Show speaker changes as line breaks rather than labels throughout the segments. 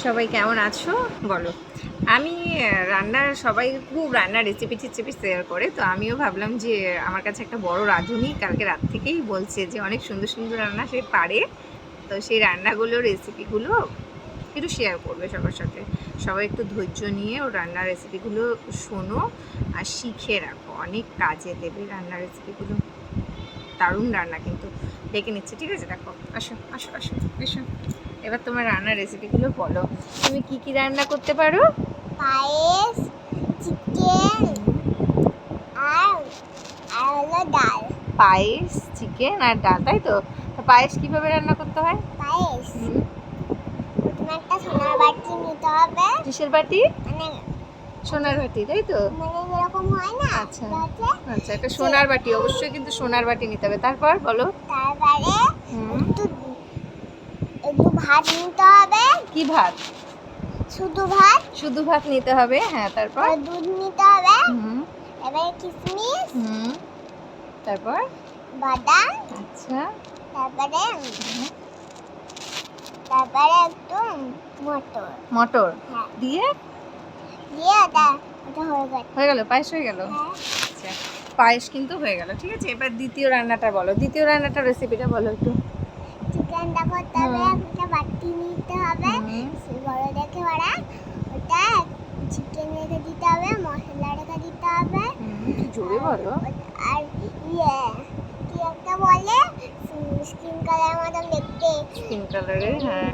সবাই কেমন আছো বলো। আমি রান্নার সবাই খুব রান্নার রেসিপি টিসিপি শেয়ার করে, তো আমিও ভাবলাম যে আমার কাছে একটা বড় রাঁধুনি কালকে রাত থেকেই বলছে যে অনেক সুন্দর সুন্দর রান্না সে পারে, তো সেই রান্নাগুলো রেসিপিগুলো একটু শেয়ার করবে সবার সাথে। সবাই একটু ধৈর্য নিয়ে ওর রান্নার রেসিপিগুলো শোনো আর শিখে রাখো, অনেক কাজে দেবে রান্নার রেসিপিগুলো। দারুণ রান্না কিন্তু। ডেকে নিচ্ছে, ঠিক আছে? দেখো, আসো আসো আসো এসো। এবার তোমার রান্নার রেসিপিগুলো বলো, তুমি কি কি রান্না করতে পারো?
পায়েস, চিকেন আর হলো ডাল।
পায়েস, চিকেন আর ডাল, তাই তো? পায়েস কিভাবে রান্না করতে হয়?
পায়েস প্রথমে একটা সোনার বাটি নিতে হবে।
কিসের বাটি?
মানে
সোনার বাটি, তাই তো?
এরকম হয় না?
আচ্ছা আচ্ছা, একটা সোনার বাটি, অবশ্যই কিন্তু সোনার বাটি নিতে হবে। তারপর বলো।
তারপরে একটু একটু ভাত নিতে হবে।
কি ভাত?
শুধু ভাত।
শুধু ভাত নিতে হবে, হ্যাঁ। তারপর
দুধ নিতে হবে। এবারে কিশমিশ।
তারপর
বাদাম।
আচ্ছা।
তারপরে একটু মটর।
মটর
হ্যাঁ।
দিয়ে
ওটা
হয়ে গেল, পায়েস হয়ে গেল।
হ্যাঁ।
আচ্ছা, পায়েস কিন্তু হয়ে গেল, ঠিক আছে। এবার দ্বিতীয় রান্নাটা বলো, দ্বিতীয় রান্নাটার রেসিপিটা বলো একটু।
চিকেনটা করতে হবে, একটা বাটি নিতে হবে বড় দেখে ওরা, ওটা চিকেন রেখে দিতে হবে, মশলা রেখে দিতে হবে।
জোরে বলো।
আর কি একটা বলে, স্কিন কালার মতন দেখতে।
স্কিন কালারের, হ্যাঁ,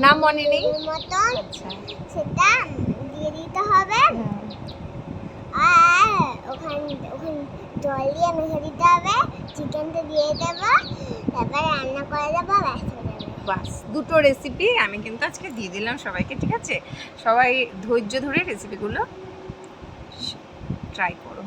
নাম মনে নেই
মতন।
আচ্ছা,
সেটা দিয়ে দিতে হবে। আর ওখানে জল দিয়ে মেখে দিতে হবে। চিকেনটা দিয়ে দেবো, তারপর রান্না করে দেবো, ব্যাস হয়ে যাবে।
বাস, দুটো রেসিপি আমি কিন্তু আজকে দিয়ে দিলাম সবাইকে, ঠিক আছে? সবাই ধৈর্য ধরে রেসিপিগুলো ট্রাই করো।